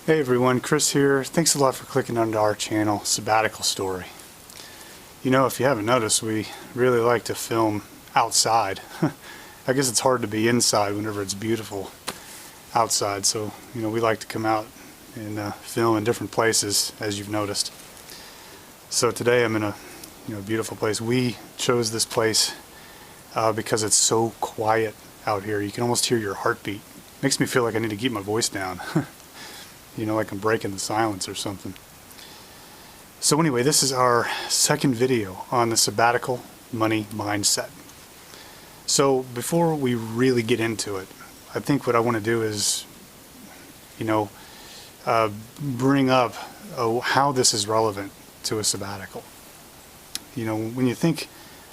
Hey everyone, Chris here. Thanks a lot for clicking onto our channel, Sabbatical Story. You know, if you haven't noticed, we really like to film outside. I guess it's hard to be inside whenever it's beautiful outside, so we like to come out and film in different places, as you've noticed. So today I'm in a beautiful place. We chose this place because it's so quiet out here. You can almost hear your heartbeat. Makes me feel like I need to keep my voice down. Like I'm breaking the silence or something. So anyway, this is our second video on the Sabbatical Money Mindset. So before we really get into it, I think what I want to do is, bring up how this is relevant to a sabbatical. When you think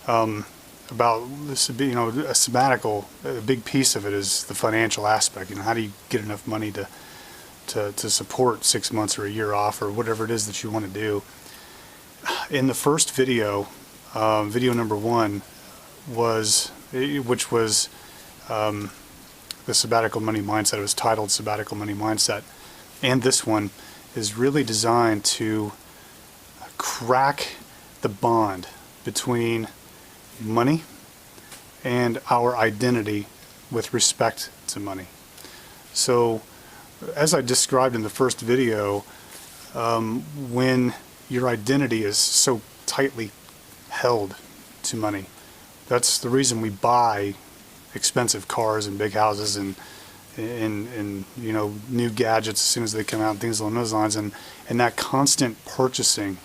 about this, a sabbatical, a big piece of it is the financial aspect. How do you get enough money to support 6 months or a year off or whatever it is that you want to do. In the first video, video number 1 which was the Sabbatical Money Mindset. It was titled Sabbatical Money Mindset, and this one is really designed to crack the bond between money and our identity with respect to money. So as I described in the first video, when your identity is so tightly held to money, that's the reason we buy expensive cars and big houses and new gadgets as soon as they come out and things along those lines, and that constant purchasing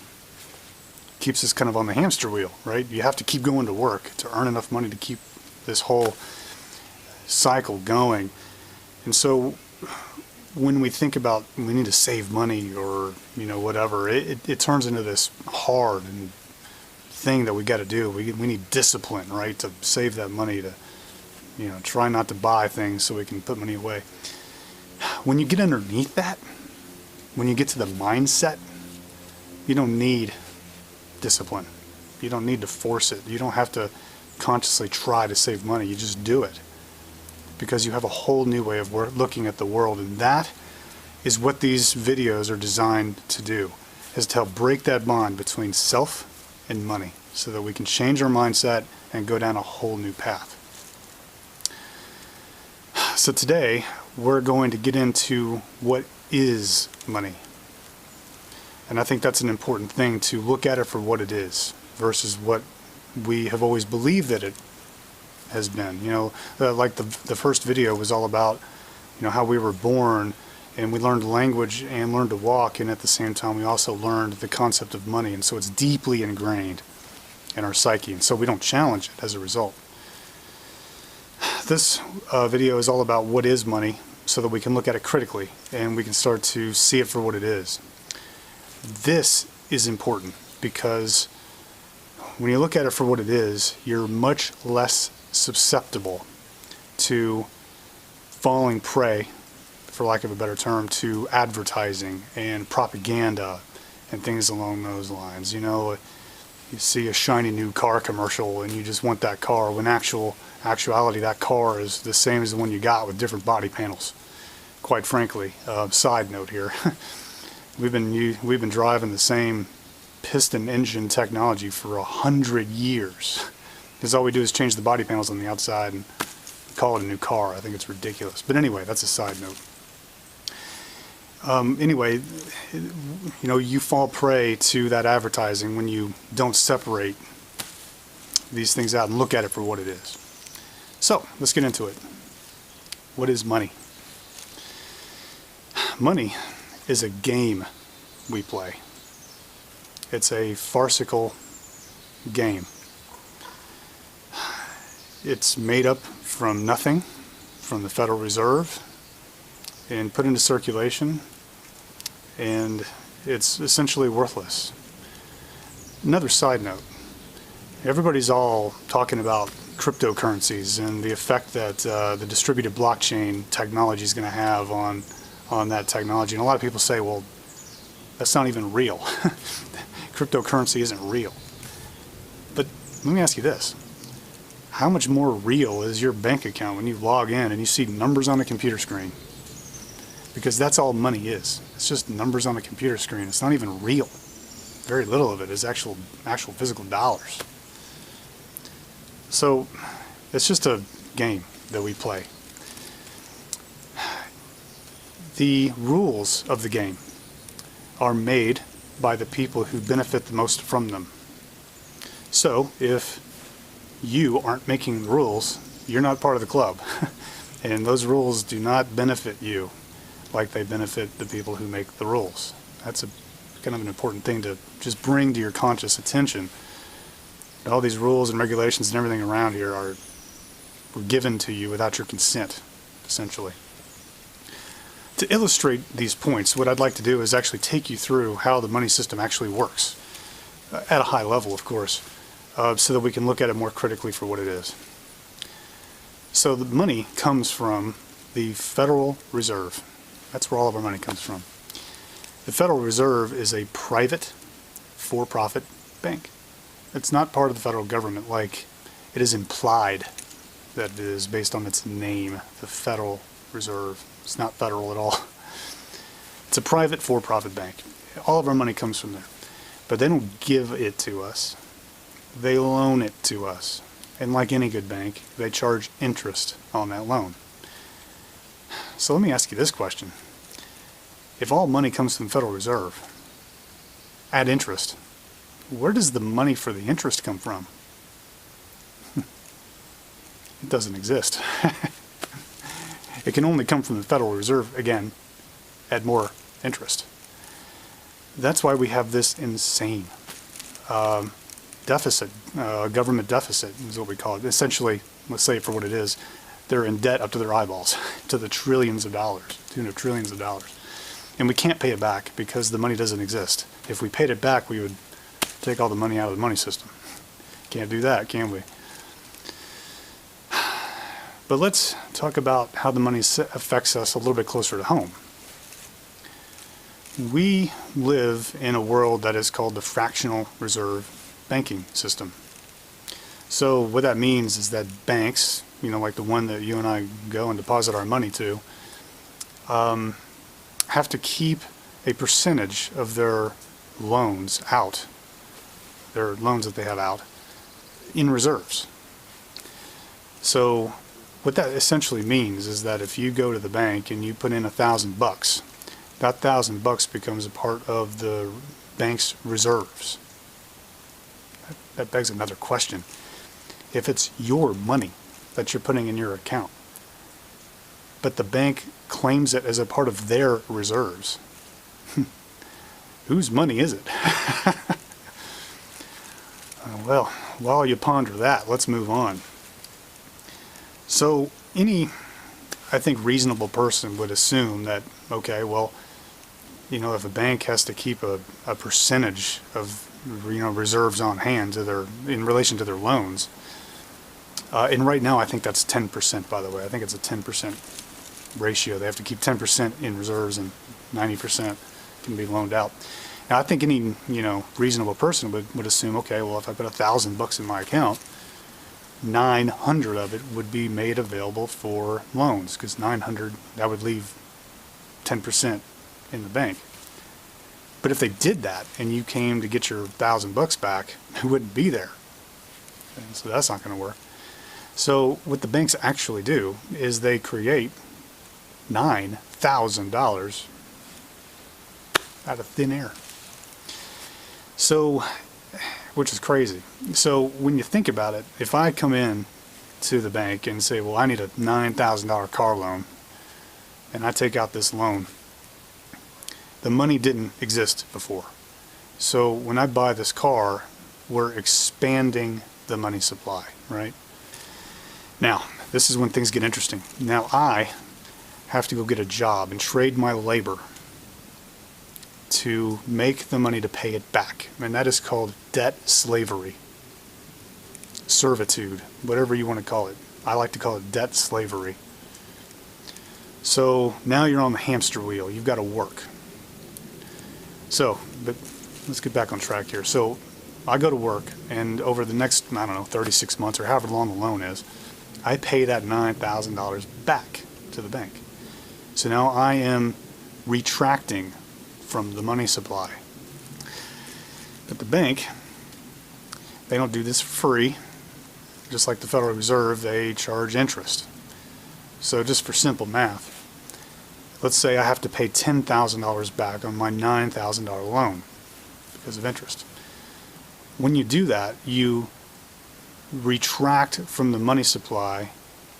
keeps us kind of on the hamster wheel, right? You have to keep going to work to earn enough money to keep this whole cycle going. And so when we think about we need to save money or whatever, it turns into this hard thing that we got to do. We need discipline, right, to save that money, to try not to buy things so we can put money away. When you get underneath that, when you get to the mindset, you don't need discipline. You don't need to force it. You don't have to consciously try to save money. You just do it, because you have a whole new way of looking at the world, and that is what these videos are designed to do, is to help break that bond between self and money so that we can change our mindset and go down a whole new path. So today we're going to get into what is money, and I think that's an important thing, to look at it for what it is versus what we have always believed that it has been. Like the first video was all about how we were born and we learned language and learned to walk, and at the same time we also learned the concept of money, and so it's deeply ingrained in our psyche, and so we don't challenge it as a result. This video is all about what is money, so that we can look at it critically and we can start to see it for what it is. This is important because when you look at it for what it is, you're much less susceptible to falling prey, for lack of a better term, to advertising and propaganda and things along those lines. You see a shiny new car commercial and you just want that car, when actuality that car is the same as the one you got with different body panels. Quite frankly, side note here, we've been driving the same piston engine technology for 100 years. Because all we do is change the body panels on the outside and call it a new car. I think it's ridiculous. But anyway, that's a side note. Anyway, you fall prey to that advertising when you don't separate these things out and look at it for what it is. So, let's get into it. What is money? Money is a game we play. It's a farcical game. It's made up from nothing, from the Federal Reserve, and put into circulation, and it's essentially worthless. Another side note, everybody's all talking about cryptocurrencies and the effect that the distributed blockchain technology is going to have on that technology, and a lot of people say, well, that's not even real. Cryptocurrency isn't real. But let me ask you this. How much more real is your bank account when you log in and you see numbers on a computer screen? because that's all money is. It's just numbers on a computer screen. It's not even real. Very little of it is actual physical dollars. So it's just a game that we play. The rules of the game are made by the people who benefit the most from them. So if you aren't making the rules, you're not part of the club. And those rules do not benefit you like they benefit the people who make the rules. That's a kind of an important thing to just bring to your conscious attention. All these rules and regulations and everything around here were given to you without your consent, essentially. To illustrate these points, what I'd like to do is actually take you through how the money system actually works, at a high level, of course, so that we can look at it more critically for what it is. So the money comes from the Federal Reserve. That's where all of our money comes from. The Federal Reserve is a private, for-profit bank. It's not part of the federal government like it is implied that it is based on its name, the Federal Reserve. It's not federal at all. It's a private, for-profit bank. All of our money comes from there. But they don't give it to us. They loan it to us. And like any good bank, they charge interest on that loan. So let me ask you this question. If all money comes from the Federal Reserve at interest, where does the money for the interest come from? It doesn't exist. It can only come from the Federal Reserve, again, at more interest. That's why we have this insane deficit, government deficit is what we call it. Essentially, let's say it for what it is, they're in debt up to their eyeballs, to the trillions of dollars, tune of trillions of dollars. And we can't pay it back because the money doesn't exist. If we paid it back, we would take all the money out of the money system. Can't do that, can we? But let's talk about how the money affects us a little bit closer to home. We live in a world that is called the fractional reserve banking system. So what that means is that banks, like the one that you and I go and deposit our money to, have to keep a percentage of their loans out, their loans that they have out, in reserves. So what that essentially means is that if you go to the bank and you put in $1,000, that $1,000 becomes a part of the bank's reserves. That begs another question. If it's your money that you're putting in your account, but the bank claims it as a part of their reserves, whose money is it? Well, while you ponder that, let's move on. So any, I think, reasonable person would assume that, okay, well, if a bank has to keep a percentage of reserves on hand in relation to their loans, and right now I think that's 10%, by the way. I think it's a 10% ratio. They have to keep 10% in reserves and 90% can be loaned out. Now I think any reasonable person would assume, okay, well, if I put $1,000 in my account, 900 of it would be made available for loans, because 900, that would leave 10% in the bank. But if they did that and you came to get your $1,000 back, it wouldn't be there. And so that's not going to work. So what the banks actually do is they create $9,000 out of thin air. So, which is crazy. So when you think about it, if I come in to the bank and say, well, I need a $9,000 car loan, and I take out this loan, the money didn't exist before. So when I buy this car, we're expanding the money supply, right? Now, this is when things get interesting. Now I have to go get a job and trade my labor to make the money to pay it back. And that is called debt slavery. Servitude, whatever you want to call it. I like to call it debt slavery. So now you're on the hamster wheel. You've got to work. So, but let's get back on track here. So I go to work, and over the next, 36 months or however long the loan is, I pay that $9,000 back to the bank. So now I am retracting from the money supply. But the bank, they don't do this for free. Just like the Federal Reserve, they charge interest. So just for simple math, let's say I have to pay $10,000 back on my $9,000 loan because of interest. When you do that, you retract from the money supply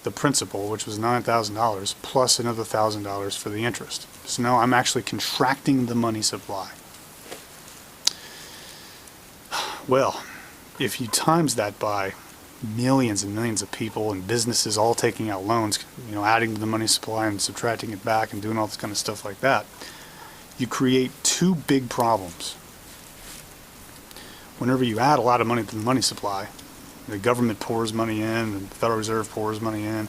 the principal, which was $9,000, plus another $1,000 for the interest. So now I'm actually contracting the money supply. Well, if you times that by millions and millions of people and businesses all taking out loans, adding to the money supply and subtracting it back and doing all this kind of stuff like that, you create two big problems. Whenever you add a lot of money to the money supply, the government pours money in, the Federal Reserve pours money in,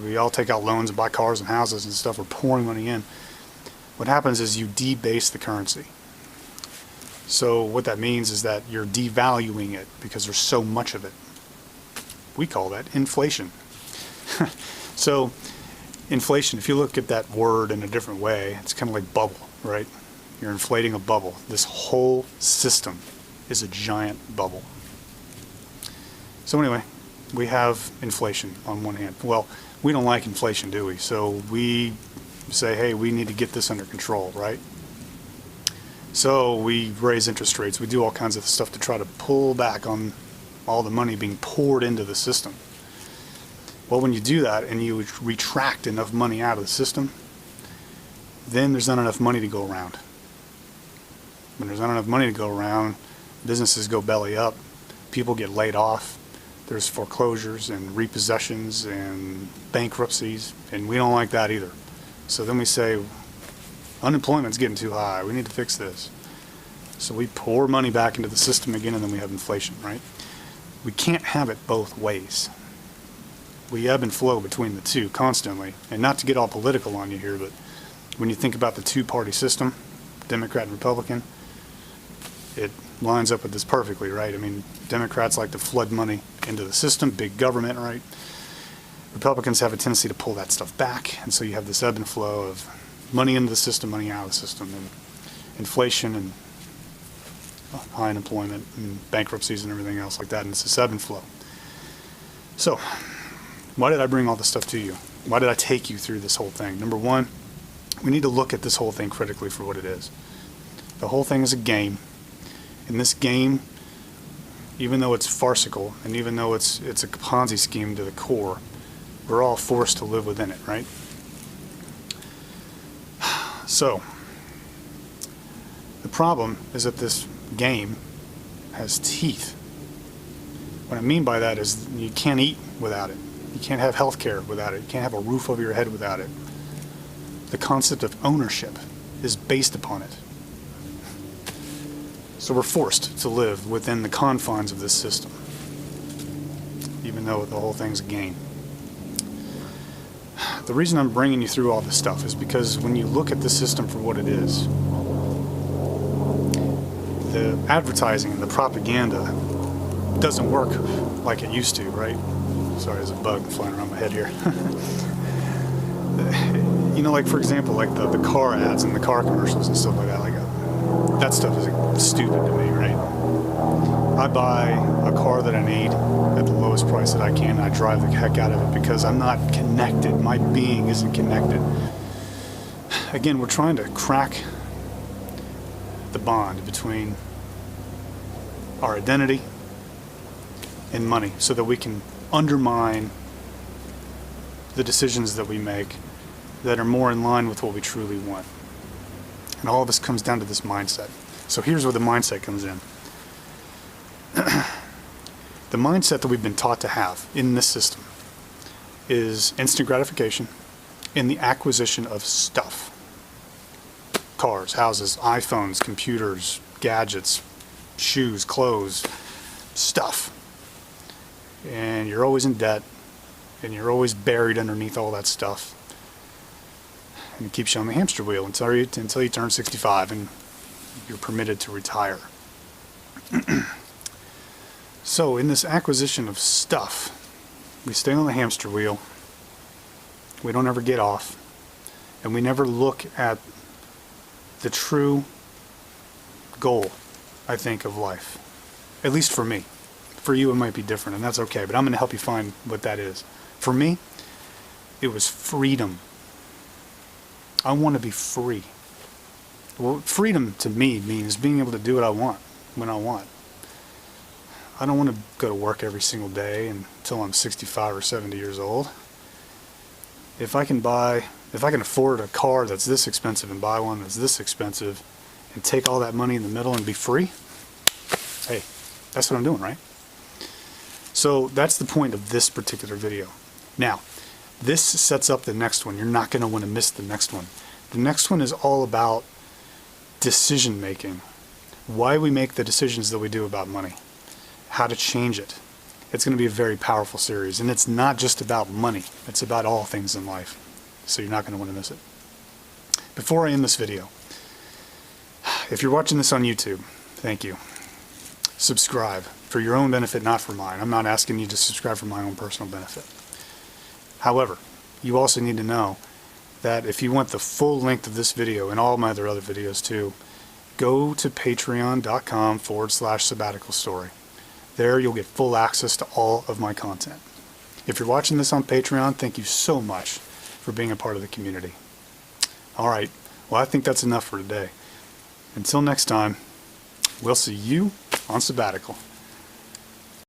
we all take out loans and buy cars and houses and stuff, we're pouring money in. What happens is you debase the currency. So what that means is that you're devaluing it because there's so much of it. We call that inflation. So inflation, if you look at that word in a different way, it's kind of like bubble, right? You're inflating a bubble. This whole system is a giant bubble. So anyway, we have inflation on one hand. Well, we don't like inflation, do we? So we say, hey, we need to get this under control, right? So we raise interest rates. We do all kinds of stuff to try to pull back on all the money being poured into the system. Well, when you do that and you retract enough money out of the system, then there's not enough money to go around. When there's not enough money to go around, businesses go belly up, people get laid off, there's foreclosures and repossessions and bankruptcies, and we don't like that either. So then we say, unemployment's getting too high, we need to fix this. So we pour money back into the system again, and then we have inflation, right? We can't have it both ways. We ebb and flow between the two constantly. And not to get all political on you here, but when you think about the two-party system, Democrat and Republican, it lines up with this perfectly, right? I mean, Democrats like to flood money into the system, big government, right? Republicans have a tendency to pull that stuff back, and so you have this ebb and flow of money into the system, money out of the system, and inflation and high unemployment and bankruptcies and everything else like that, and it's this ebb and flow. So, why did I bring all this stuff to you? Why did I take you through this whole thing? Number one, we need to look at this whole thing critically for what it is. The whole thing is a game. In this game, even though it's farcical, and even though it's a Ponzi scheme to the core, we're all forced to live within it, right? So, the problem is that this game has teeth. What I mean by that is you can't eat without it. You can't have health care without it. You can't have a roof over your head without it. The concept of ownership is based upon it. So we're forced to live within the confines of this system, even though the whole thing's a game. The reason I'm bringing you through all this stuff is because when you look at the system for what it is, the advertising and the propaganda doesn't work like it used to, right? Sorry, there's a bug flying around my head here. Like for example, like the car ads and the car commercials and stuff like that. That stuff is stupid to me, right? I buy a car that I need at the lowest price that I can, and I drive the heck out of it because I'm not connected. My being isn't connected. Again, we're trying to crack the bond between our identity and money so that we can undermine the decisions that we make that are more in line with what we truly want. And all of this comes down to this mindset. So here's where the mindset comes in. The mindset that we've been taught to have in this system is instant gratification in the acquisition of stuff. Cars, houses, iPhones, computers, gadgets, shoes, clothes, stuff. And you're always in debt, and you're always buried underneath all that stuff. And it keeps you on the hamster wheel until you turn 65 and you're permitted to retire. So in this acquisition of stuff, we stay on the hamster wheel. We don't ever get off. and we never look at the true goal, I think, of life. At least for me. For you, it might be different, and that's okay, but I'm going to help you find what that is. For me, it was freedom. I want to be free. Well, freedom to me means being able to do what I want, when I want. I don't want to go to work every single day until I'm 65 or 70 years old. If I can afford a car that's this expensive and buy one that's this expensive and take all that money in the middle and be free, hey, that's what I'm doing, right? So that's the point of this particular video. Now, this sets up the next one. You're not going to want to miss the next one. The next one is all about decision making. Why we make the decisions that we do about money. How to change it. It's going to be a very powerful series. And it's not just about money. It's about all things in life. So you're not going to want to miss it. Before I end this video, if you're watching this on YouTube, thank you. Subscribe for your own benefit, not for mine. I'm not asking you to subscribe for my own personal benefit. However, you also need to know that if you want the full length of this video and all my other videos too, go to patreon.com/sabbatical story. There you'll get full access to all of my content. If you're watching this on Patreon, thank you so much for being a part of the community. Alright, well I think that's enough for today. Until next time, we'll see you on sabbatical.